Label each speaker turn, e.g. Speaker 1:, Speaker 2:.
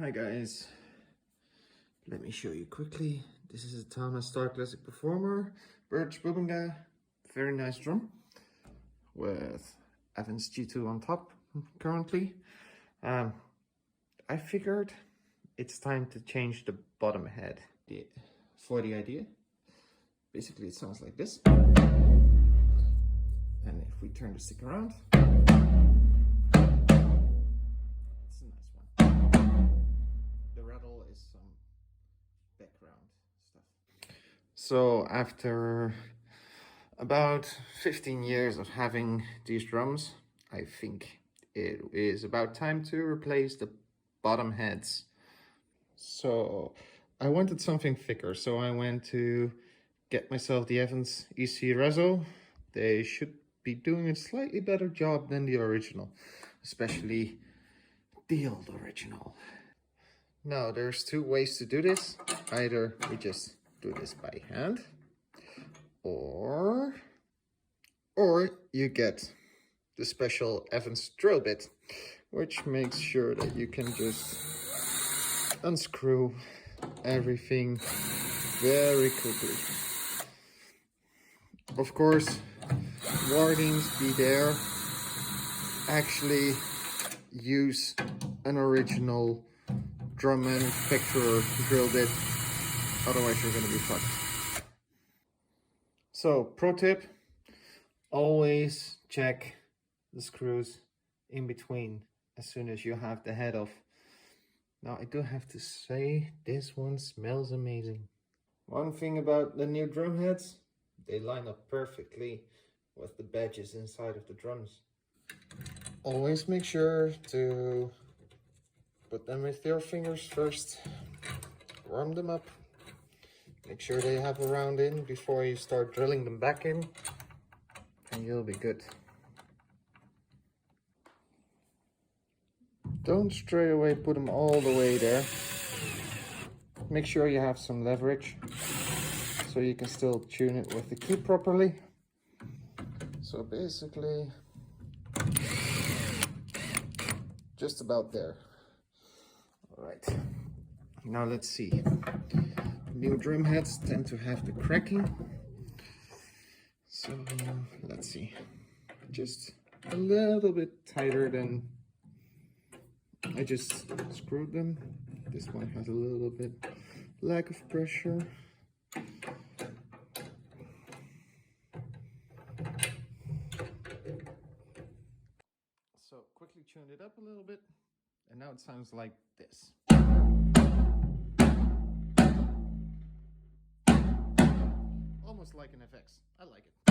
Speaker 1: Hi guys, let me show you quickly. This is a Tama Starclassic Performer, birch bubinga, very nice drum with Evans G2 on top currently. I figured it's time to change the bottom head for the idea. Basically it sounds like this. And if we turn the stick around, it's a nice one. The rattle is some background stuff. So after about 15 years of having these drums, I think it is about time to replace the bottom heads. So I wanted something thicker, so I went to get myself the Evans EC Reso. They should be doing a slightly better job than the original, especially the old original. Now there's two ways to do this. Either we just do this by hand, or you get the special Evans drill bit, which makes sure that you can just unscrew everything very quickly. Of course, warnings be there. Actually use an original drum manufacturer drill bit, otherwise you're going to be fucked. So pro tip, always check the screws in between as soon as you have the head off. Now I do have to say, this one smells amazing. One thing about the new drum heads, they line up perfectly with the badges inside of the drums. Always make sure to put them with your fingers first, warm them up, make sure they have a round in before you start drilling them back in, and you'll be good. Don't straight away put them all the way there. Make sure you have some leverage so you can still tune it with the key properly. So basically, just about there. All right, now let's see. New drum heads tend to have the cracking. So let's see, just a little bit tighter than I just screwed them. This one has a little bit lack of pressure. So quickly tuned it up a little bit, and now it sounds like this. Almost like an FX. I like it.